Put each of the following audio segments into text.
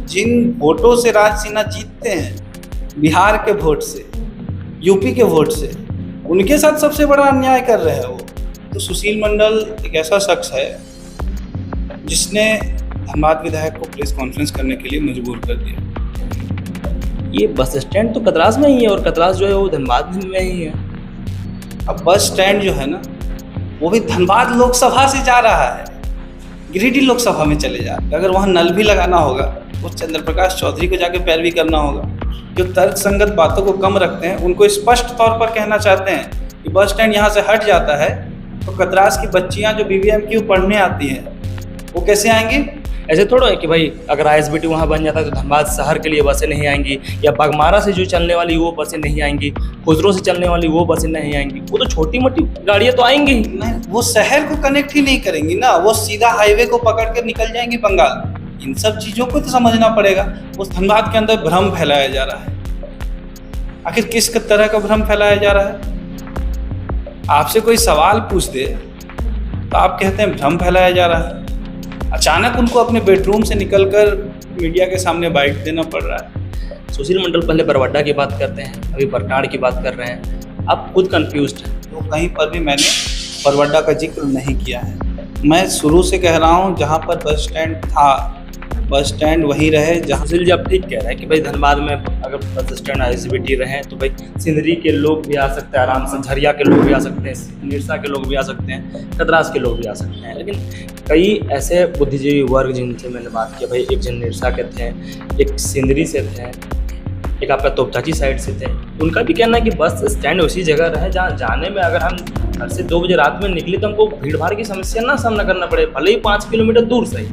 जिन वोटों से राज सिन्हा जीतते हैं, बिहार के वोट से, यूपी के वोट से, उनके साथ सबसे बड़ा अन्याय कर रहे हैं वो। तो सुशील मंडल एक ऐसा शख्स है जिसने धनबाद विधायक को प्रेस कॉन्फ्रेंस करने के लिए मजबूर कर दिया। ये बस स्टैंड तो कतरास में ही है और कतरास जो है वो धनबाद में ही है। अब बस स्टैंड जो है ना, वो भी धनबाद लोकसभा से जा रहा है, गिरिडीह लोकसभा में चले जा रहा है। अगर वहाँ नल भी लगाना होगा तो चंद्र प्रकाश चौधरी को जाके पैरवी करना होगा। जो तर्क संगत बातों को कम रखते हैं उनको स्पष्ट तौर पर कहना चाहते हैं कि बस स्टैंड यहाँ से हट जाता है तो कतरास की बच्चियाँ जो BVMQ पढ़ने आती हैं वो कैसे आएंगी? ऐसे थोड़ा है कि भाई अगर ISBT वहाँ बन जाता है तो धनबाद शहर के लिए बसें नहीं आएंगी, या बागमारा से जो चलने वाली वो बसें नहीं आएंगी, खुजरों से चलने वाली वो बसें नहीं आएंगी। वो तो छोटी मोटी गाड़ियाँ तो आएंगी ही नहीं, वो शहर को कनेक्ट ही नहीं करेंगी ना, वो सीधा हाईवे को पकड़ कर निकल जाएंगी बंगाल। इन सब चीज़ों को तो समझना पड़ेगा। उस धनबाद के अंदर भ्रम फैलाया जा रहा है। आखिर किस तरह का भ्रम फैलाया जा रहा है? आपसे कोई सवाल पूछ दे तो आप कहते हैं भ्रम फैलाया जा रहा है। अचानक उनको अपने बेडरूम से निकलकर मीडिया के सामने बाइट देना पड़ रहा है। सुशील मंडल पहले बरवाडा की बात करते हैं, अभी बरनाड़ की बात कर रहे हैं। आप खुद कंफ्यूज्ड हैं। तो कहीं पर भी मैंने बरवाडा का जिक्र नहीं किया है। मैं शुरू से कह रहा हूँ जहाँ पर बस स्टैंड था, बस स्टैंड वहीं रहे जहाँ। सुशील जी आप ठीक कह रहे हैं कि भाई धनबाद में अगर बस स्टैंड ISBT रहे तो भाई सिंदरी के लोग भी आ सकते हैं आराम से, झरिया के लोग भी आ सकते हैं, निरसा के लोग भी आ सकते हैं, कतरास के लोग भी आ सकते हैं। लेकिन कई ऐसे बुद्धिजीवी वर्ग जिनसे मैंने बात की, भाई एक जन निरसा के थे, एक सिंदरी से थे, एक आपका तोपचाची साइड से थे। उनका भी कहना है कि बस स्टैंड उसी जगह रहे जहाँ जाने में अगर हम घर से 2 बजे रात में निकले तो हमको भीड़ भाड़ की समस्या ना सामना करना पड़े, भले ही 5 किलोमीटर दूर सही।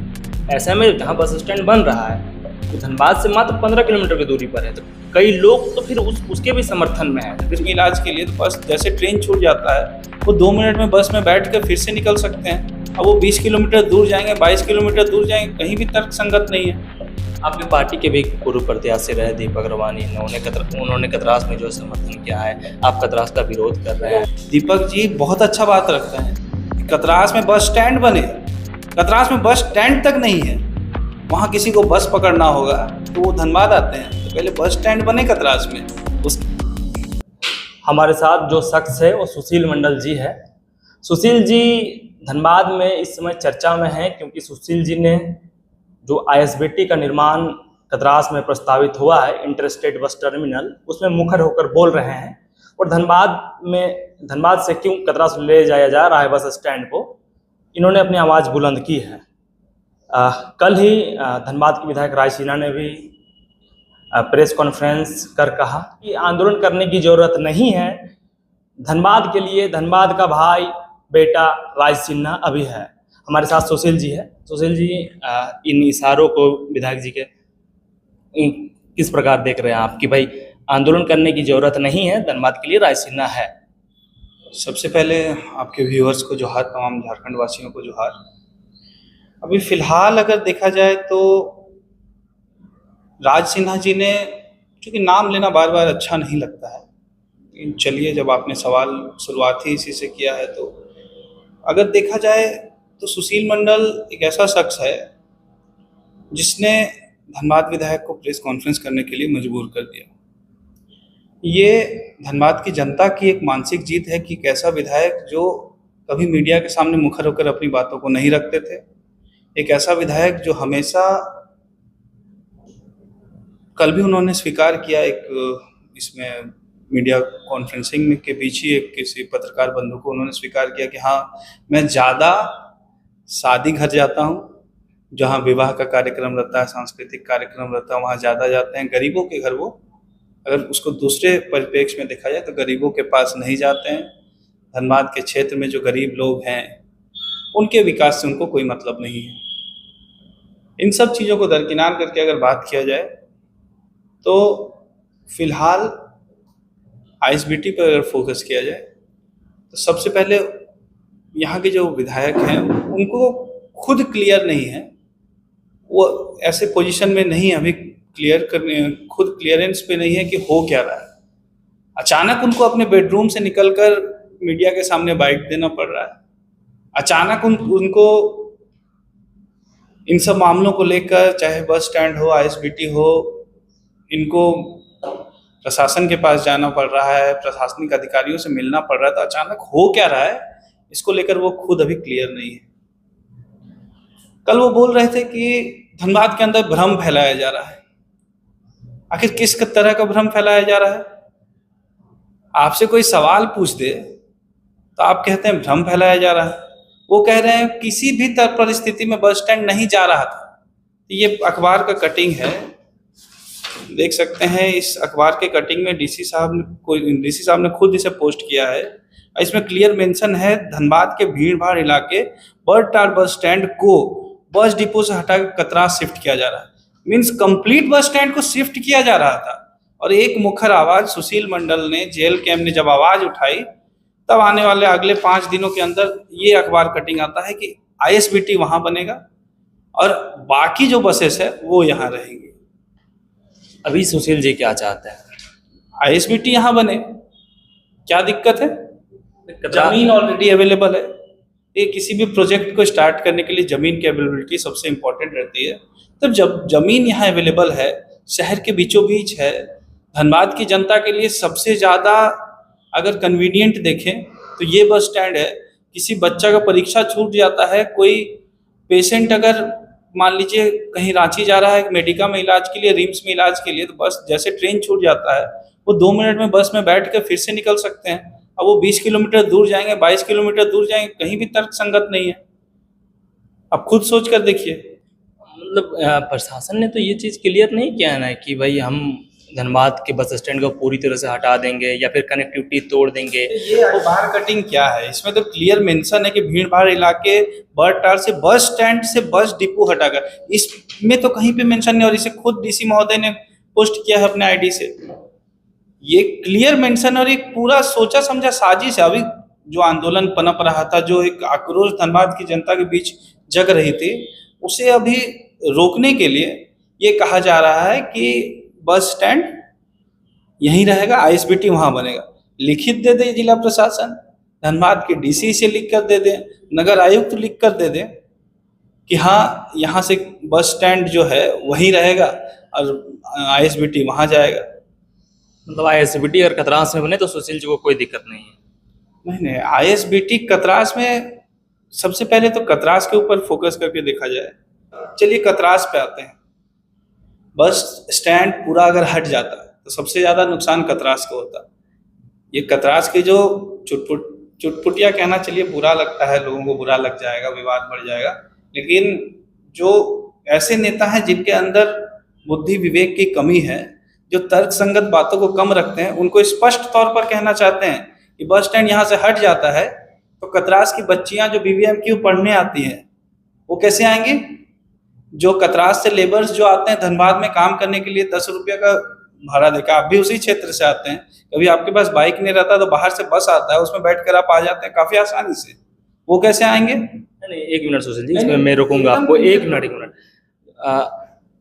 ऐसे में जहाँ बस स्टैंड बन रहा है तो धनबाद से मात्र 15 किलोमीटर की दूरी पर है। तो कई लोग तो फिर उसके भी समर्थन में है। फिर इलाज के लिए तो बस जैसे ट्रेन छूट जाता है वो 2 मिनट में बस में बैठ कर फिर से निकल सकते हैं। अब वो 20 किलोमीटर दूर जाएंगे, 22 किलोमीटर दूर जाएंगे, कहीं भी तर्क संगत नहीं है। आपकी पार्टी के भी पूर्व प्रत्याशी रहे दीपक रवानी, उन्होंने कतरास में जो समर्थन किया है, आप कतरास का विरोध कर रहे हैं। दीपक जी बहुत अच्छा बात रखते हैं। कतरास में बस स्टैंड बने, कतरास में बस स्टैंड तक नहीं है। वहाँ किसी को बस पकड़ना होगा तो वो धनबाद आते हैं, तो पहले बस स्टैंड बने कतरास में। हमारे साथ जो शख्स है वो सुशील मंडल जी है। सुशील जी धनबाद में इस समय चर्चा में हैं क्योंकि सुशील जी ने जो ISBT का निर्माण कतरास में प्रस्तावित हुआ है, इंटरस्टेट बस टर्मिनल, उसमें मुखर होकर बोल रहे हैं। और धनबाद से क्यों कतरास ले जाया जा रहा है बस स्टैंड को, इन्होंने अपनी आवाज़ बुलंद की है। कल ही धनबाद के विधायक राज सिन्हा ने भी प्रेस कॉन्फ्रेंस कर कहा कि आंदोलन करने की ज़रूरत नहीं है, धनबाद के लिए धनबाद का भाई बेटा राज सिन्हा अभी है। हमारे साथ सुशील जी है। सुशील जी इन इशारों को विधायक जी के किस प्रकार देख रहे हैं आप कि भाई आंदोलन करने की ज़रूरत नहीं है, धनबाद के लिए राज सिन्हा है? सबसे पहले आपके व्यूअर्स को जोहार, तमाम झारखंड वासियों को जोहार। अभी फ़िलहाल अगर देखा जाए तो राज सिन्हा जी ने, चूँकि नाम लेना बार बार अच्छा नहीं लगता है, लेकिन चलिए जब आपने सवाल शुरुआत ही इसी से किया है तो अगर देखा जाए तो सुशील मंडल एक ऐसा शख्स है जिसने धनबाद विधायक को प्रेस कॉन्फ्रेंस करने के लिए मजबूर कर दिया। ये धनबाद की जनता की एक मानसिक जीत है कि एक ऐसा विधायक जो कभी मीडिया के सामने मुखर होकर अपनी बातों को नहीं रखते थे, एक ऐसा विधायक जो हमेशा, कल भी उन्होंने स्वीकार किया एक इसमें मीडिया कॉन्फ्रेंसिंग में के बीच ही एक किसी पत्रकार बंधु को उन्होंने स्वीकार किया कि हाँ मैं ज़्यादा शादी घर जाता हूँ, जहाँ विवाह का कार्यक्रम रहता है, सांस्कृतिक कार्यक्रम रहता है, वहाँ ज़्यादा जाते हैं। गरीबों के घर, वो अगर उसको दूसरे परिप्रेक्ष्य में देखा जाए तो गरीबों के पास नहीं जाते हैं। धनबाद के क्षेत्र में जो गरीब लोग हैं उनके विकास से उनको कोई मतलब नहीं है। इन सब चीज़ों को दरकिनार करके अगर बात किया जाए तो फिलहाल ISBT पर अगर फोकस किया जाए तो सबसे पहले यहाँ के जो विधायक हैं उनको खुद क्लियर नहीं है, वो ऐसे पोजीशन में नहीं है अभी क्लियर करने, खुद क्लियरेंस पे नहीं है कि हो क्या रहा है। अचानक उनको अपने बेडरूम से निकलकर मीडिया के सामने बाइट देना पड़ रहा है। अचानक उनको इन सब मामलों को लेकर चाहे बस स्टैंड हो, आईएसबीटी हो, इनको प्रशासन के पास जाना पड़ रहा है, प्रशासनिक अधिकारियों से मिलना पड़ रहा है, तो अचानक हो क्या रहा है इसको लेकर वो खुद अभी क्लियर नहीं है। कल वो बोल रहे थे कि धनबाद के अंदर भ्रम फैलाया जा रहा है। आखिर किस तरह का भ्रम फैलाया जा रहा है? आपसे कोई सवाल पूछ दे तो आप कहते हैं भ्रम फैलाया जा रहा है। वो कह रहे हैं किसी भी परिस्थिति में बस स्टैंड नहीं जा रहा था। ये अखबार का कटिंग है, देख सकते हैं। इस अखबार के कटिंग में डीसी साहब ने खुद इसे पोस्ट किया है। इसमें क्लियर मेंशन है धनबाद के भीड़ भाड़ इलाके बरटार बस स्टैंड को बस डिपो से हटाकर कतरास शिफ्ट किया जा रहा है। मीन्स कंप्लीट बस स्टैंड को शिफ्ट किया जा रहा था। और एक मुखर आवाज सुशील मंडल ने, जेल कैंप ने जब आवाज उठाई, तब आने वाले अगले 5 दिनों के अंदर ये अखबार कटिंग आता है कि आईएसबीटी वहां बनेगा और बाकी जो बसेस है वो यहाँ रहेंगी। अभी सुशील जी क्या चाहते हैं? आईएसबीटी यहाँ बने, क्या दिक्कत है? जमीन ऑलरेडी अवेलेबल है। ये किसी भी प्रोजेक्ट को स्टार्ट करने के लिए जमीन की अवेलेबिलिटी सबसे इम्पोर्टेंट रहती है। तब जब जमीन यहाँ अवेलेबल है, शहर के बीचों बीच है, धनबाद की जनता के लिए सबसे ज़्यादा अगर कन्वीनियंट देखें तो ये बस स्टैंड है। किसी बच्चा का परीक्षा छूट जाता है, कोई पेशेंट अगर मान लीजिए कहीं रांची जा रहा है मेडिका में इलाज के लिए, रिम्स में इलाज के लिए, तो बस जैसे ट्रेन छूट जाता है वो 2 मिनट में बस में बैठ कर फिर से निकल सकते हैं। अब वो 20 किलोमीटर दूर जाएंगे, 22 किलोमीटर दूर जाएंगे, कहीं भी तर्क संगत नहीं है। अब खुद सोच कर देखिए। मतलब प्रशासन ने तो ये चीज़ क्लियर नहीं किया है ना कि भाई हम धनबाद के बस स्टैंड को पूरी तरह से हटा देंगे या फिर कनेक्टिविटी तोड़ देंगे। ये अखबार कटिंग क्या है? इसमें तो क्लियर मेंशन है कि भीड़ भाड़ इलाके बरटार से बस स्टैंड से बस डिपो हटाकर, इसमें तो कहीं पे मेंशन नहीं। और इसे खुद डीसी महोदय ने पोस्ट किया है अपने आईडी से। ये क्लियर मेंशन और एक पूरा सोचा समझा साजिश है। अभी जो आंदोलन पनप रहा था, जो एक आक्रोश धनबाद की जनता के बीच जग रही थी, उसे अभी रोकने के लिए ये कहा जा रहा है कि बस स्टैंड यहीं रहेगा, आईएसबीटी वहां बनेगा। लिखित दे दे जिला प्रशासन, धनबाद के डीसी से लिख कर दे दे, नगर आयुक्त लिख कर दे दे कि हाँ यहाँ से बस स्टैंड जो है वहीं रहेगा और आईएसबीटी वहां जाएगा। मतलब आईएसबीटी अगर कतरास में बने तो सुशील जी को कोई दिक्कत नहीं है? नहीं, आईएसबीटी कतरास में, सबसे पहले तो कतरास के ऊपर फोकस करके देखा जाए। चलिए कतरास पे आते हैं। बस स्टैंड पूरा अगर हट जाता है तो सबसे ज़्यादा नुकसान कतरास को होता है। ये कतरास के जो चुटपुटिया कहना, चलिए बुरा लगता है, लोगों को बुरा लग जाएगा, विवाद बढ़ जाएगा, लेकिन जो ऐसे नेता हैं जिनके अंदर बुद्धि विवेक की कमी है, जो तर्क संगत बातों को कम रखते हैं, उनको स्पष्ट तौर पर कहना चाहते हैं कि बस स्टैंड यहाँ से हट जाता है तो कतरास की बच्चियां जो बीवीएमक्यू पढ़ने आती हैं वो कैसे आएंगी? जो कतरास से लेबर्स जो आते हैं धनबाद में काम करने के लिए 10 रुपये का भाड़ा देकर, आप भी उसी क्षेत्र से आते हैं, कभी आपके पास बाइक नहीं रहता तो बाहर से बस आता है, उसमें बैठ कर आप आ जाते हैं काफी आसानी से, वो कैसे आएंगे? नहीं, 1 मिनट सुशील जी, इसमें मैं रोकूंगा आपको। 1 मिनट।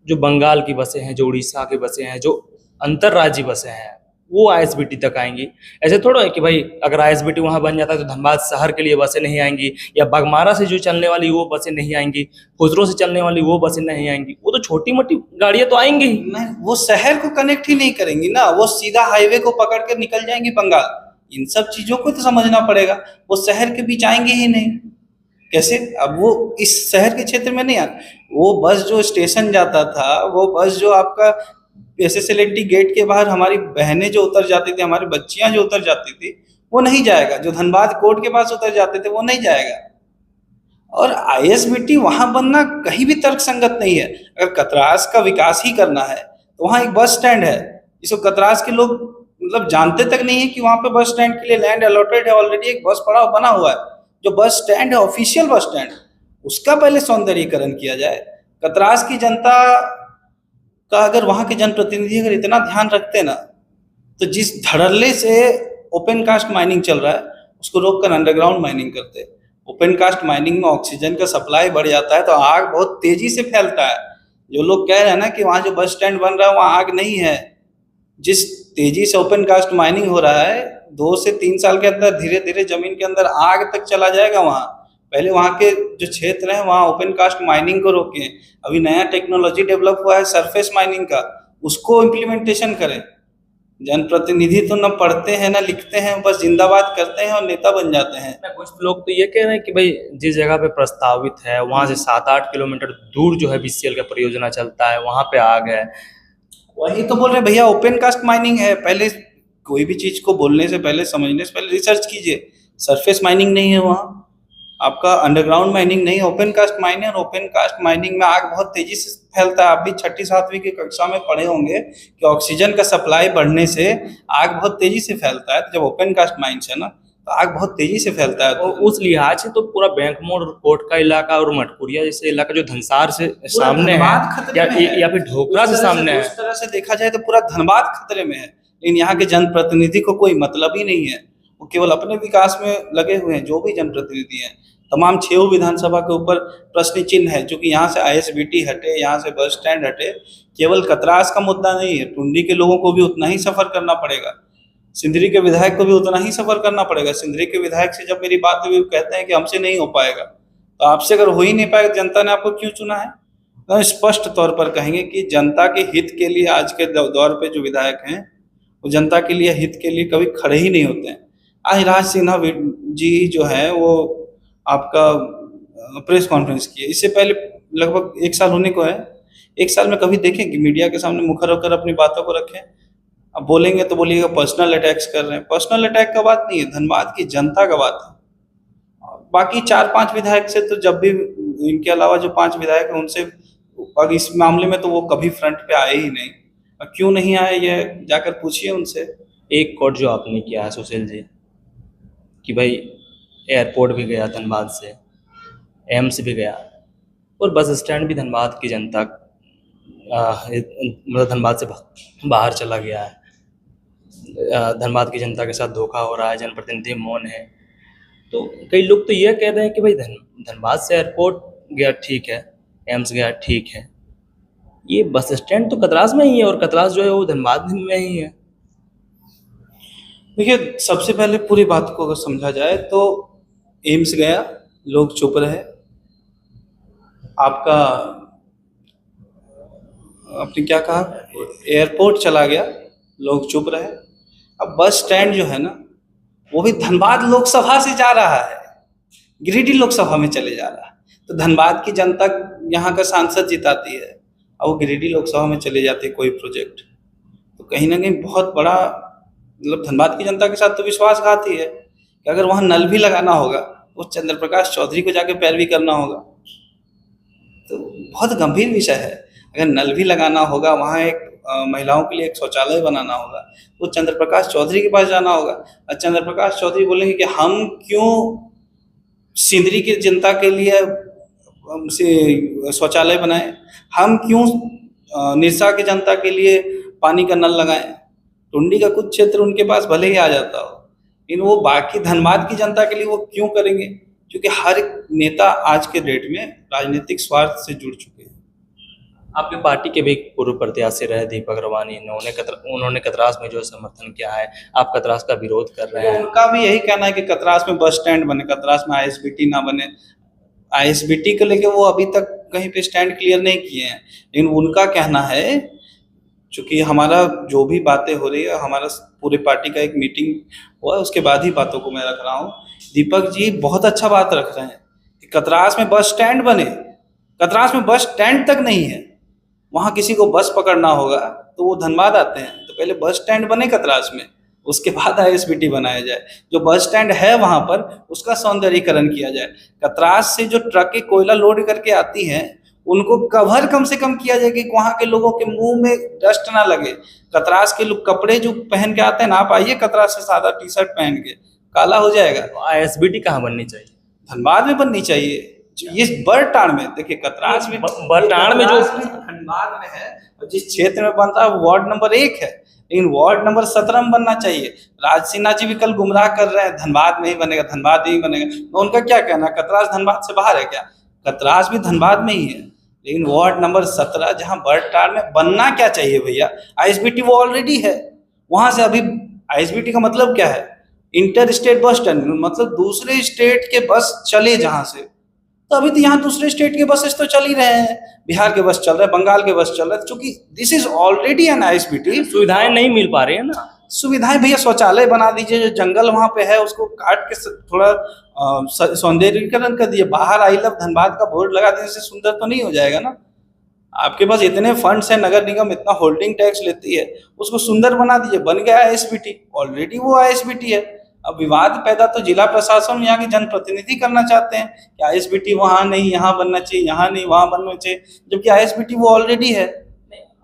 जो बंगाल की बसें हैं, जो उड़ीसा की बसें हैं, जो अंतर्राज्यीय बसें हैं, वो आईएसबीटी तक आएंगी। ऐसे थोड़ा है कि भाई अगर आईएसबीटी वहाँ बन जाता है तो धनबाद शहर के लिए बसें नहीं आएंगी, या बागमारा से जो चलने वाली वो बसें नहीं आएंगी, खुजरो से चलने वाली वो बसें नहीं आएंगी। वो तो छोटी मोटी गाड़ियाँ तो आएंगी ही नहीं, वो शहर को कनेक्ट ही नहीं करेंगी ना, वो सीधा हाईवे को पकड़ के निकल जाएंगी बंगाल। इन सब चीजों को तो समझना पड़ेगा। वो शहर के बीच आएंगे ही नहीं, कैसे? अब वो इस शहर के क्षेत्र में नहीं आ, वो बस जो स्टेशन जाता था, वो बस जो आपका एसएसएलएनटी गेट के बाहर हमारी बहनें जो उतर जाती थी, हमारी बच्चियां जो उतर जाती थी, वो नहीं जाएगा। जो धनबाद कोर्ट के पास उतर जाते थे वो नहीं जाएगा। और आईएसबीटी वहां बनना कहीं भी तर्क संगत नहीं है। अगर कतरास का विकास ही करना है तो वहां एक बस स्टैंड है जिसको कतरास के लोग मतलब जानते तक नहीं है कि वहां पे बस स्टैंड के लिए लैंड अलॉटेड है, ऑलरेडी एक बस पड़ा बना हुआ है। जो बस स्टैंड है ऑफिशियल बस स्टैंड, उसका पहले सौंदर्यीकरण किया जाए। कतरास की जनता का अगर वहां के जनप्रतिनिधि अगर इतना ध्यान रखते ना, तो जिस धड़ल्ले से ओपन कास्ट माइनिंग चल रहा है उसको रोककर अंडरग्राउंड माइनिंग करते। ओपन कास्ट माइनिंग में ऑक्सीजन का सप्लाई बढ़ जाता है तो आग बहुत तेजी से फैलता है। जो लोग कह रहे हैं ना कि वहाँ जो बस स्टैंड बन रहा है वहाँ आग नहीं है, जिस तेजी से ओपन कास्ट माइनिंग हो रहा है 2 से 3 साल के अंदर धीरे धीरे जमीन के अंदर आग तक चला जाएगा। वहाँ पहले वहाँ के जो क्षेत्र हैं वहाँ ओपन कास्ट माइनिंग को रोकें। अभी नया टेक्नोलॉजी डेवलप हुआ है सरफेस माइनिंग का, उसको इम्प्लीमेंटेशन करें। जनप्रतिनिधि तो न पढ़ते हैं न लिखते हैं, बस जिंदाबाद करते हैं और नेता बन जाते हैं। कुछ लोग तो ये कह रहे हैं कि भाई जिस जगह पे प्रस्तावित है वहां से 7-8 किलोमीटर दूर जो है बीसीएल का परियोजना चलता है, वहां पे आग है। वही तो बोल रहे हैं भैया, ओपन कास्ट माइनिंग है। पहले कोई भी चीज को बोलने से पहले, समझने से पहले रिसर्च कीजिए। सरफेस माइनिंग नहीं है वहाँ, आपका अंडरग्राउंड माइनिंग नहीं है, ओपन कास्ट माइनिंग। और ओपन कास्ट माइनिंग में आग बहुत तेजी से फैलता है। आप भी 6ठी-7वीं की कक्षा में पढ़े होंगे कि ऑक्सीजन का सप्लाई बढ़ने से आग बहुत तेजी से फैलता है। तो जब ओपन कास्ट माइंस है ना, तो आग बहुत तेजी से फैलता है। तो उस लिहाज से तो पूरा बैंक मोड़ कोट का इलाका और मटकुरिया जैसे इलाका जो धनसार से सामने है या फिर ढोकरा से सामने है, उस तरह से देखा जाए तो पूरा धनबाद खतरे में है। लेकिन यहाँ के जनप्रतिनिधि को कोई मतलब ही नहीं है, वो केवल अपने विकास में लगे हुए हैं। जो भी जनप्रतिनिधि हैं, तमाम 6 विधानसभा के ऊपर प्रश्न चिन्ह है, क्योंकि यहाँ से आईएसबीटी हटे, यहाँ से बस स्टैंड हटे। केवल कतरास का मुद्दा नहीं है, टुंडी के लोगों को भी उतना ही सफर करना पड़ेगा, सिंदरी के विधायक को भी उतना ही सफर करना पड़ेगा। सिंदरी के विधायक से जब मेरी बात हुई, वो कहते हैं कि हमसे नहीं हो पाएगा। तो आपसे अगर हो ही नहीं पाएगा, जनता ने आपको क्यों चुना है? तो स्पष्ट तौर पर कहेंगे कि जनता के हित के लिए आज के दौर पे जो विधायक हैं, वो जनता के लिए, हित के लिए कभी खड़े ही नहीं होते हैं। आज राज सिन्हा जी जो है वो आपका प्रेस कॉन्फ्रेंस की है, इससे पहले लगभग 1 साल होने को है। 1 साल में कभी देखें कि मीडिया के सामने मुखर होकर अपनी बातों को रखें? अब बोलेंगे तो बोलिएगा पर्सनल अटैक्स कर रहे हैं। पर्सनल अटैक का बात नहीं है, धनबाद की जनता का बात है। बाकी 4-5 विधायक से तो जब भी, इनके अलावा जो 5 विधायक हैं उनसे, अब इस मामले में तो वो कभी फ्रंट पे आए ही नहीं। क्यों नहीं आए, ये जाकर पूछिए उनसे। एक कोट जो आपने किया है सुशील जी, कि भाई एयरपोर्ट भी गया धनबाद से, एम्स भी गया, और बस स्टैंड भी धनबाद की जनता, मतलब धनबाद से बाहर चला गया है। धनबाद की जनता के साथ धोखा हो रहा है, जनप्रतिनिधि मौन है। तो कई लोग तो यह कह रहे हैं कि भाई धनबाद से एयरपोर्ट गया ठीक है, एम्स गया ठीक है, ये बस स्टैंड तो कतरास में ही है, और कतरास जो है वो धनबाद में ही है। देखिए, सबसे पहले पूरी बात को अगर समझा जाए तो एम्स गया, लोग चुप रहे। आपका, आपने क्या कहा, एयरपोर्ट चला गया, लोग चुप रहे। अब बस स्टैंड जो है ना, वो भी धनबाद लोकसभा से जा रहा है, गिरिडीह लोकसभा में चले जा रहा है। तो धनबाद की जनता यहाँ का सांसद जिताती है, और वो गिरिडीह लोकसभा में चले जाते कोई प्रोजेक्ट, तो कहीं ना कहीं बहुत बड़ा, मतलब धनबाद की जनता के साथ तो विश्वासघात ही है कि अगर वहाँ नल भी लगाना होगा तो चंद्र प्रकाश चौधरी को जाके पैरवी करना होगा। तो बहुत गंभीर विषय है। अगर नल भी लगाना होगा, वहाँ एक महिलाओं के लिए एक शौचालय बनाना होगा, तो चंद्र प्रकाश चौधरी के पास जाना होगा। और चंद्र प्रकाश चौधरी बोलेंगे कि हम क्यों सिंदरी की जनता के लिए शौचालय बनाएं, हम क्यों निरसा की जनता के लिए पानी का नल लगाएं। टुंडी का कुछ क्षेत्र उनके पास भले ही आ जाता हो, लेकिन वो बाकी धनबाद की जनता के लिए वो क्यों करेंगे? क्योंकि हर नेता आज के डेट में राजनीतिक स्वार्थ से जुड़ चुके हैं। आपकी पार्टी के भी पूर्व प्रत्याशी रहे दीपक रवानी, उन्होंने कतरास में जो समर्थन किया है, आप कतरास का विरोध कर रहे हैं। उनका भी यही कहना है कि कतरास में बस स्टैंड बने, कतरास में आईएसबीटी ना बने। आईएसबीटी को लेके वो अभी तक कहीं पे स्टैंड क्लियर नहीं किए हैं, लेकिन उनका कहना है, चूँकि हमारा जो भी बातें हो रही है, हमारा पूरे पार्टी का एक मीटिंग हुआ, उसके बाद ही बातों को मैं रख रहा हूँ। दीपक जी बहुत अच्छा बात रख रहे हैं कि कतरास में बस स्टैंड बने। कतरास में बस स्टैंड तक नहीं है, वहाँ किसी को बस पकड़ना होगा तो वो धनबाद आते हैं, तो पहले बस स्टैंड बने कतरास में, उसके बाद आईएसबीटी बनाया जाए। जो बस स्टैंड है वहाँ पर उसका सौंदर्यीकरण किया जाए। कतरास से जो ट्रकें कोयला लोड करके आती हैं, उनको कवर कम से कम किया जाए कि वहाँ के लोगों के मुंह में डस्ट ना लगे। कतरास के लोग कपड़े जो पहन के आते हैं ना, आप आइए कतरास से सादा टी शर्ट पहन के, काला हो जाएगा। आईएसबीटी कहाँ बननी चाहिए? धनबाद में बननी चाहिए। ये बड़टाड़ में, देखिए कतरास में, बड़टाड़ में जो धनबाद में है, और जिस क्षेत्र में बनता है वार्ड नंबर 1 है, लेकिन वार्ड नंबर 17 में बनना चाहिए। राज सिन्हा जी भी कल गुमराह कर रहे हैं, धनबाद में ही बनेगा, धनबाद में ही बनेगा। तो उनका क्या कहना है, कतरास धनबाद से बाहर है क्या? कतरास भी धनबाद में ही है, लेकिन वार्ड नंबर 17 जहाँ बड़टाड़ में बनना क्या चाहिए भैया? आईएसबीटी वो ऑलरेडी है, वहां से अभी आईएसबीटी का मतलब क्या है? इंटर स्टेट बस टर्मिनल मतलब दूसरे स्टेट के बस चले जहां से, तो अभी तो यहाँ दूसरे स्टेट के बसेस तो चल ही रहे हैं, बिहार के बस चल रहे हैं, बंगाल के बस चल रहे हैं, चूंकि this is already an ISBT. सुविधाएं नहीं मिल पा रही है ना। सुविधाएं भैया शौचालय बना दीजिए, जो जंगल वहां पे है उसको काट के थोड़ा सौंदर्यीकरण कर दीजिए, बाहर आई लव धनबाद का बोर्ड लगा देने से सुंदर तो नहीं हो जाएगा ना। आपके पास इतने फंड्स हैं, नगर निगम इतना होल्डिंग टैक्स लेती है, उसको सुंदर बना दीजिए, बन गया आईएसबीटी, ऑलरेडी वो आईएसबीटी है। अब विवाद पैदा तो जिला प्रशासन यहाँ के जनप्रतिनिधि करना चाहते हैं कि आईएसबीटी वहां नहीं यहाँ बनना चाहिए, यहाँ नहीं वहां बनना चाहिए, जबकि आईएसबीटी वो ऑलरेडी है।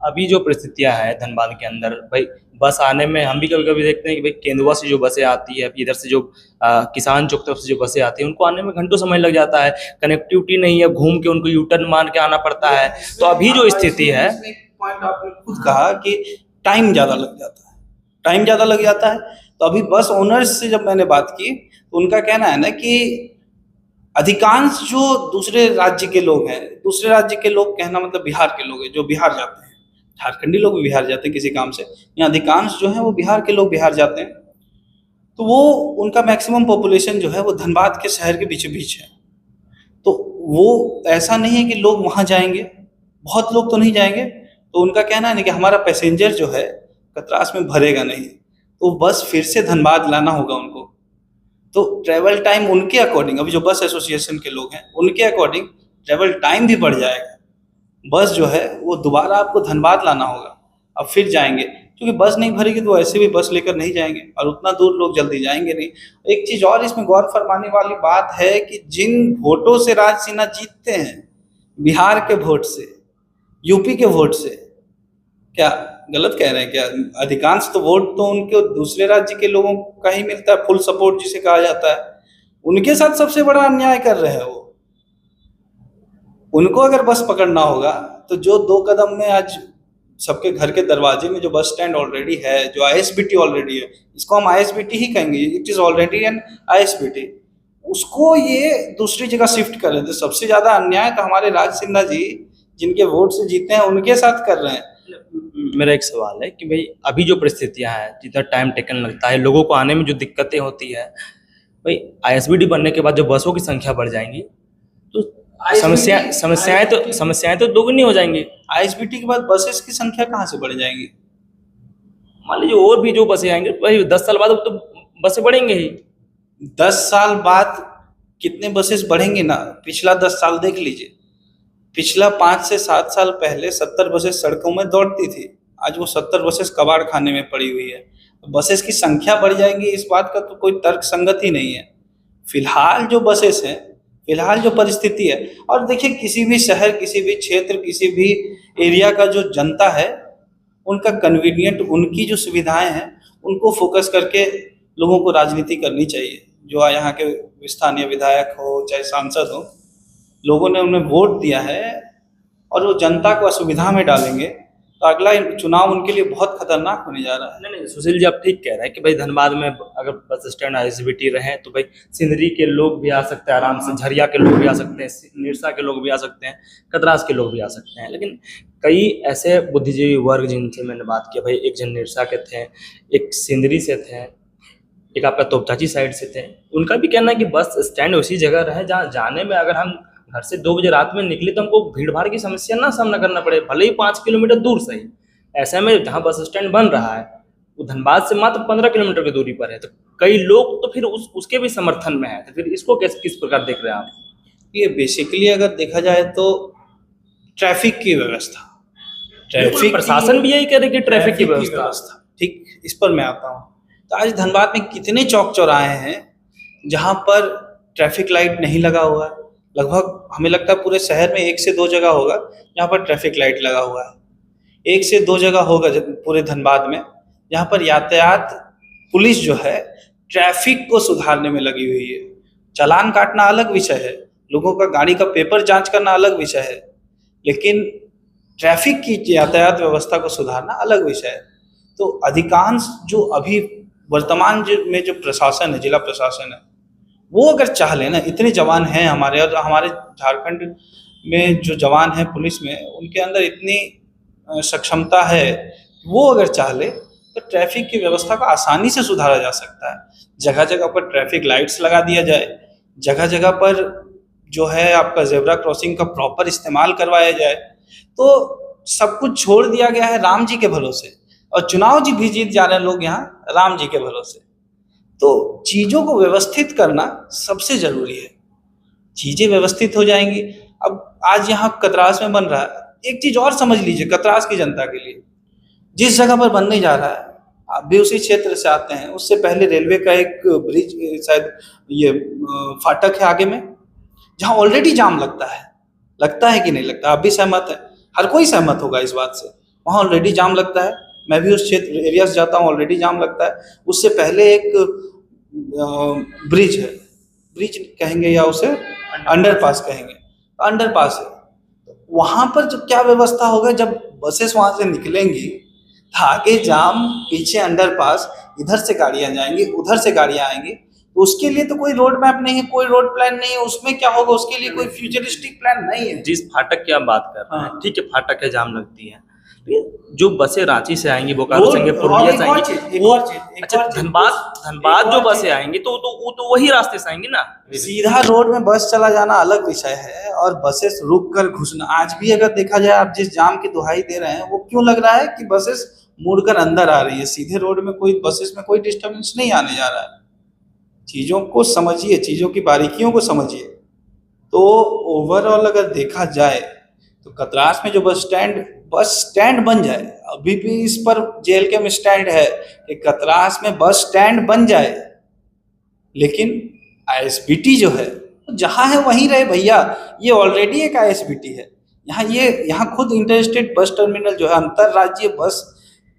अभी जो परिस्थितियां हैं धनबाद के अंदर भाई, बस आने में हम भी कभी कभी देखते हैं कि भाई केंदुआ से जो बसें आती है, इधर से जो किसान चौक तरफ से जो बसें आती है, उनको आने में घंटों समय लग जाता है, कनेक्टिविटी नहीं है, घूम के उनको यू टर्न मार के आना पड़ता है। तो अभी जो स्थिति है, पॉइंट आपने खुद कहा कि टाइम ज्यादा लग जाता है, टाइम ज्यादा लग जाता है। तो अभी बस ओनर्स से जब मैंने बात की तो उनका कहना है ना कि अधिकांश जो दूसरे राज्य के लोग हैं, दूसरे राज्य के लोग कहना मतलब बिहार के लोग हैं, जो बिहार जाते हैं, झारखंडी लोग भी बिहार जाते हैं किसी काम से, यहाँ अधिकांश जो है वो बिहार के लोग बिहार जाते हैं। तो वो उनका मैक्सिमम पॉपुलेशन जो है वो धनबाद के शहर के बीचों बीच है। तो वो ऐसा नहीं है कि लोग वहाँ जाएंगे, बहुत लोग तो नहीं जाएंगे। तो उनका कहना है ना कि हमारा पैसेंजर जो है कतरास में भरेगा नहीं, तो बस फिर से धनबाद लाना होगा उनको। तो ट्रैवल टाइम उनके अकॉर्डिंग, अभी जो बस एसोसिएशन के लोग हैं उनके अकॉर्डिंग ट्रैवल टाइम भी बढ़ जाएगा। बस जो है वो दोबारा आपको धनबाद लाना होगा, अब फिर जाएंगे, क्योंकि बस नहीं भरेगी तो ऐसे भी बस लेकर नहीं जाएंगे और उतना दूर लोग जल्दी जाएंगे नहीं। एक चीज और इसमें गौर फरमाने वाली बात है कि जिन वोटों से राज सिन्हा जीतते हैं, बिहार के वोट से, यूपी के वोट से, क्या गलत कह रहे हैं क्या? अधिकांश तो वोट तो उनके दूसरे राज्य के लोगों का ही मिलता है, फुल सपोर्ट जिसे कहा जाता है। उनके साथ सबसे बड़ा अन्याय कर रहे हैं वो। उनको अगर बस पकड़ना होगा तो जो 2 कदम में आज सबके घर के दरवाजे में जो बस स्टैंड ऑलरेडी है, जो आईएसबीटी ऑलरेडी है, इसको हम आईएसबीटी ही कहेंगे, it is already an ISBT, उसको ये दूसरी जगह शिफ्ट कर रहे थे। सबसे ज्यादा अन्याय तो हमारे राज सिन्हा जी जिनके वोट से जीते हैं उनके साथ कर रहे हैं। मेरा एक सवाल है कि भाई अभी जो परिस्थितियां हैं, जितना टाइम टेकन लगता है, लोगों को आने में जो दिक्कतें होती है, भाई आईएसबीटी बनने के बाद जब बसों की संख्या बढ़ जाएंगी तो समस्याएं तो दोगुनी हो जाएंगी। आईएसबीटी के बाद बसेस की संख्या कहाँ से बढ़ जाएंगी? मान लीजिए और भी जो बसें आएंगे, भाई 10 साल बाद तो बसें बढ़ेंगे ही। 10 साल बाद कितने बसेस बढ़ेंगे ना, पिछला 10 साल देख लीजिए। पिछला 5 से 7 साल पहले 70 बसेस सड़कों में दौड़ती थी, आज वो 70 बसेस कबाड़ खाने में पड़ी हुई है। बसेस की संख्या बढ़ जाएगी, इस बात का तो कोई तर्क संगत ही नहीं है। फिलहाल जो बसेस हैं, फिलहाल जो परिस्थिति है, और देखिए किसी भी शहर, किसी भी क्षेत्र, किसी भी एरिया का जो जनता है, उनका कन्वीनियंट, उनकी जो सुविधाएं हैं उनको फोकस करके लोगों को राजनीति करनी चाहिए। जो यहाँ के स्थानीय विधायक हो चाहे सांसद हो, लोगों ने उन्हें वोट दिया है और वो जनता को असुविधा में डालेंगे तो अगला चुनाव उनके लिए बहुत खतरनाक होने जा रहा है। नहीं, सुशील जी आप ठीक कह रहे हैं कि भाई धनबाद में अगर बस स्टैंड आईएसबीटी रहे तो भाई सिंदरी के लोग भी आ सकते हैं आराम से, झरिया के लोग भी आ सकते हैं, निरसा के लोग भी आ सकते हैं, कतरास के लोग भी आ सकते हैं। लेकिन कई ऐसे बुद्धिजीवी वर्ग जिनसे मैंने बात की, भाई एक जन निरसा के थे, एक सिंदरी से थे, एक आपका तोपचाची साइड से थे, उनका भी कहना है कि बस स्टैंड उसी जगह रहे जहाँ जाने में अगर हम घर से 2 बजे रात में निकले तो हमको भीड़ भाड़ की समस्या ना सामना करना पड़े, भले ही 5 किलोमीटर दूर सही। ऐसे में जहाँ बस स्टैंड बन रहा है वो धनबाद से मात्र 15 किलोमीटर की दूरी पर है, तो कई लोग तो फिर उसके भी समर्थन में है। तो फिर इसको किस प्रकार देख रहे हैं आप? ये बेसिकली अगर देखा जाए तो ट्रैफिक की व्यवस्था, ट्रैफिक प्रशासन भी यही कह रहे कि ट्रैफिक की व्यवस्था, ठीक, इस पर मैं आता हूँ। तो आज धनबाद में कितने चौक चौराहे हैं जहाँ पर ट्रैफिक लाइट नहीं लगा हुआ है? लगभग हमें लगता है पूरे शहर में 1 से 2 जगह होगा जहाँ पर ट्रैफिक लाइट लगा हुआ है। 1 से 2 जगह होगा पूरे धनबाद में जहाँ पर यातायात पुलिस जो है ट्रैफिक को सुधारने में लगी हुई है। चालान काटना अलग विषय है, लोगों का गाड़ी का पेपर जांच करना अलग विषय है, लेकिन ट्रैफिक की यातायात व्यवस्था को सुधारना अलग विषय है। तो अधिकांश जो अभी वर्तमान में जो प्रशासन है, जिला प्रशासन है, वो अगर चाह ले ना, इतने जवान हैं हमारे, और हमारे झारखंड में जो जवान हैं पुलिस में, उनके अंदर इतनी सक्षमता है, वो अगर चाह ले तो ट्रैफिक की व्यवस्था को आसानी से सुधारा जा सकता है। जगह जगह पर ट्रैफिक लाइट्स लगा दिया जाए, जगह जगह पर जो है आपका जेब्रा क्रॉसिंग का प्रॉपर इस्तेमाल करवाया जाए। तो सब कुछ छोड़ दिया गया है राम जी के भरोसे, और चुनाव जी भी जीत जा रहे हैं लोग यहाँ राम जी के भरोसे। तो चीज़ों को व्यवस्थित करना सबसे ज़रूरी है, चीज़ें व्यवस्थित हो जाएंगी। अब आज यहाँ कतरास में बन रहा है, एक चीज़ और समझ लीजिए कतरास की जनता के लिए, जिस जगह पर बनने जा रहा है, आप भी उसी क्षेत्र से आते हैं, उससे पहले रेलवे का एक ब्रिज, शायद ये फाटक है आगे में, जहाँ ऑलरेडी जाम लगता है कि नहीं लगता? आप भी सहमत है, हर कोई सहमत होगा इस बात से। वहाँ ऑलरेडी जाम लगता है, मैं भी उस क्षेत्र एरिया से जाता हूँ, ऑलरेडी जाम लगता है। उससे पहले एक ब्रिज है, ब्रिज कहेंगे या उसे अंडरपास कहेंगे, अंडरपास है। वहाँ पर जो क्या व्यवस्था होगा, जब बसेस वहाँ से निकलेंगी तो आगे जाम, पीछे अंडरपास, इधर से गाड़ियाँ जाएंगी, उधर से गाड़ियाँ आएंगी। तो उसके लिए तो कोई रोड मैप नहीं है, कोई रोड प्लान नहीं है, उसमें क्या होगा, उसके लिए कोई फ्यूचरिस्टिक प्लान नहीं है। जिस फाटक की आप बात कर रहे हैं, हाँ। ठीक है, फाटक है, जाम लगती है, जो बसें रांची से आएंगी, बोकारो से आएंगी, पुरुलिया से आएंगी, वो अच्छा धनबाद जो बसें आएंगी तो वो तो वही रास्ते से आएंगी ना। सीधा रोड में बस चला जाना अलग विषय है, और बसेस रुक कर घुसना। आज भी अगर देखा जाए, आप जिस जाम की दुहाई दे रहे हैं, वो क्यों लग रहा है कि बसेस मुड़कर अंदर आ रही है, सीधे रोड में कोई बसेस में कोई डिस्टर्बेंस नहीं आने जा रहा है। चीज़ों को समझिए, चीज़ों की बारीकियों को समझिए। तो ओवरऑल अगर देखा जाए तो कतरास में जो बस स्टैंड बन जाए, अभी भी इस पर जेएलके में स्टैंड है कि कतरास में बस स्टैंड बन जाए, लेकिन आईएसबीटी जो है जहाँ है वहीं रहे भैया। ये ऑलरेडी एक आईएसबीटी है यहाँ खुद इंटरस्टेट बस टर्मिनल जो है, अंतरराज्यीय बस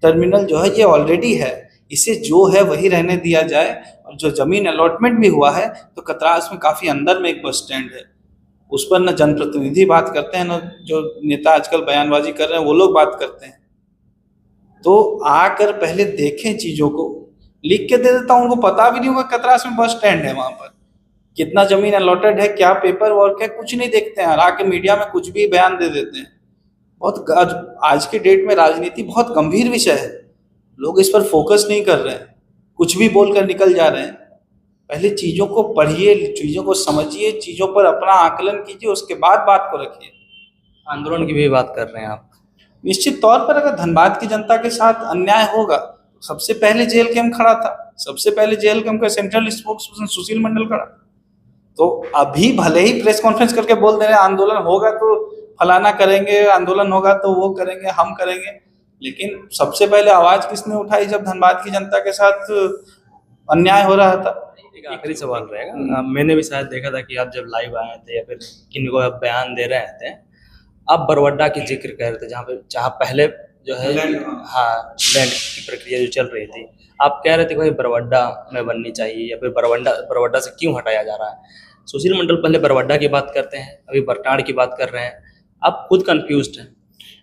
टर्मिनल जो है, ये ऑलरेडी है। इसे जो है वही रहने दिया जाए। और जो जमीन अलॉटमेंट भी हुआ है, तो कतरास में काफ़ी अंदर में एक बस स्टैंड है, उस पर न जनप्रतिनिधि बात करते हैं, न जो नेता आजकल बयानबाजी कर रहे हैं वो लोग बात करते हैं। तो आकर पहले देखें चीज़ों को। लिख के दे देता हूँ, उनको पता भी नहीं होगा कतरास में बस स्टैंड है, वहाँ पर कितना जमीन अलॉटेड है, क्या पेपर वर्क है, कुछ नहीं देखते हैं, और आके मीडिया में कुछ भी बयान दे देते हैं। बहुत आज के डेट में राजनीति बहुत गंभीर विषय है, लोग इस पर फोकस नहीं कर रहे हैं, कुछ भी बोलकर निकल जा रहे हैं। पहले चीज़ों को पढ़िए, चीज़ों को समझिए, चीज़ों पर अपना आकलन कीजिए, उसके बाद बात को रखिए। आंदोलन की भी बात कर रहे हैं आप। निश्चित तौर पर अगर धनबाद की जनता के साथ अन्याय होगा, सबसे पहले जेल कैंप खड़ा था, सबसे पहले जेल कैंप का सेंट्रल स्पोक्सपर्सन सुशील मंडल खड़ा। तो अभी भले ही प्रेस कॉन्फ्रेंस करके बोल दे रहे हैं आंदोलन होगा तो फलाना करेंगे, आंदोलन होगा तो वो करेंगे, हम करेंगे, लेकिन सबसे पहले आवाज किसने उठाई जब धनबाद की जनता के साथ अन्याय हो रहा था? एक आखिरी सवाल रहेगा, मैंने भी शायद देखा था कि आप जब लाइव आए थे या फिर किनको आप बयान दे रहे थे, आप बरवड्डा की जिक्र कर रहे थे, जहाँ पहले जो है हाँ लैंड की प्रक्रिया जो चल रही थी, आप कह रहे थे कि भाई बरवड्डा में बननी चाहिए, या फिर बरवड्डा से क्यों हटाया जा रहा है। सुशील मंडल पहले बरवड्डा की बात करते हैं, अभी बरटाड़ की बात कर रहे हैं, आप खुद कंफ्यूज्ड हैं।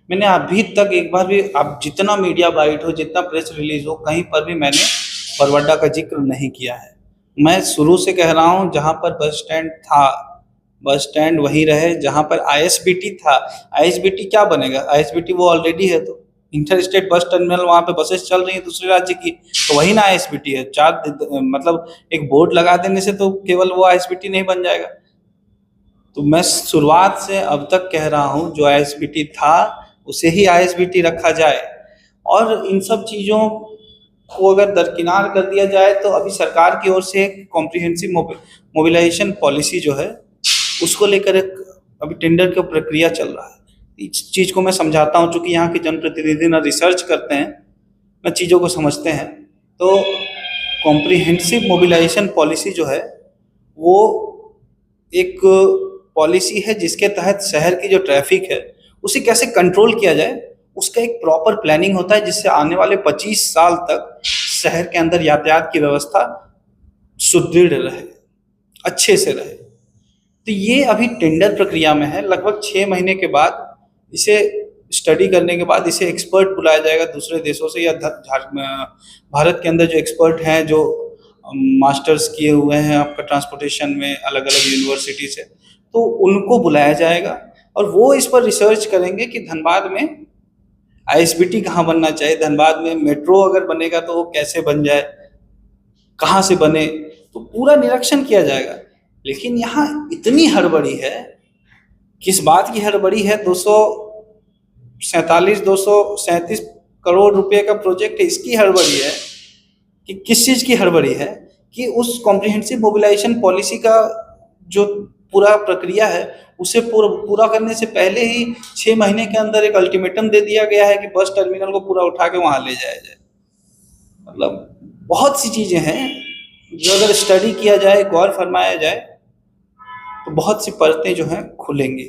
मैंने अभी तक एक बार भी, आप जितना मीडिया बाइट हो, जितना प्रेस रिलीज हो, कहीं पर भी मैंने बरवड्डा का जिक्र नहीं किया है। मैं शुरू से कह रहा हूँ, जहाँ पर बस स्टैंड था, बस स्टैंड वहीं रहे, जहाँ पर आईएसबीटी था। आईएसबीटी क्या बनेगा? आईएसबीटी वो ऑलरेडी है, तो इंटर स्टेट बस टर्मिनल, वहाँ पे बसेस चल रही हैं दूसरे राज्य की, तो वही ना आईएसबीटी है। मतलब एक बोर्ड लगा देने से तो केवल वो आईएसबीटी नहीं बन जाएगा। तो मैं शुरुआत से अब तक कह रहा हूँ, जो आईएसबीटी था उसे ही आईएसबीटी रखा जाए, और इन सब चीज़ों को अगर दरकिनार कर दिया जाए, तो अभी सरकार की ओर से एक कॉम्प्रिहेंसिव मोबिलाइजेशन पॉलिसी जो है, उसको लेकर एक अभी टेंडर की प्रक्रिया चल रहा है। इस चीज़ को मैं समझाता हूँ, चूँकि यहाँ के जनप्रतिनिधि ना रिसर्च करते हैं, ना चीज़ों को समझते हैं। तो कॉम्प्रिहेंसिव मोबिलाइजेशन पॉलिसी जो है, वो एक पॉलिसी है जिसके तहत शहर की जो ट्रैफिक है उसे कैसे कंट्रोल किया जाए, उसका एक प्रॉपर प्लानिंग होता है, जिससे आने वाले 25 साल तक शहर के अंदर यातायात की व्यवस्था सुदृढ़ रहे, अच्छे से रहे। तो ये अभी टेंडर प्रक्रिया में है। लगभग 6 महीने के बाद इसे स्टडी करने के बाद इसे एक्सपर्ट बुलाया जाएगा दूसरे देशों से, या भारत के अंदर जो एक्सपर्ट हैं, जो मास्टर्स किए हुए हैं आपका ट्रांसपोर्टेशन में अलग अलग यूनिवर्सिटी से, तो उनको बुलाया जाएगा, और वो इस पर रिसर्च करेंगे कि धनबाद में आईएसबीटी कहाँ बनना चाहिए, धनबाद में मेट्रो अगर बनेगा तो वो कैसे बन जाए, कहाँ से बने, तो पूरा निरीक्षण किया जाएगा। लेकिन यहाँ इतनी हड़बड़ी है, किस बात की हड़बड़ी है, 237 करोड़ रुपए का प्रोजेक्ट है, इसकी हड़बड़ी है कि किस चीज़ की हड़बड़ी है कि उस कॉम्प्रिहेंसिव मोबिलाइजेशन पॉलिसी का जो पूरा प्रक्रिया है उसे पूरा करने से पहले ही 6 महीने के अंदर एक अल्टीमेटम दे दिया गया है कि बस टर्मिनल को पूरा उठा के वहाँ ले जाया जाए। मतलब बहुत सी चीज़ें हैं जो अगर स्टडी किया जाए, गौर फरमाया जाए, तो बहुत सी परतें जो हैं खुलेंगी।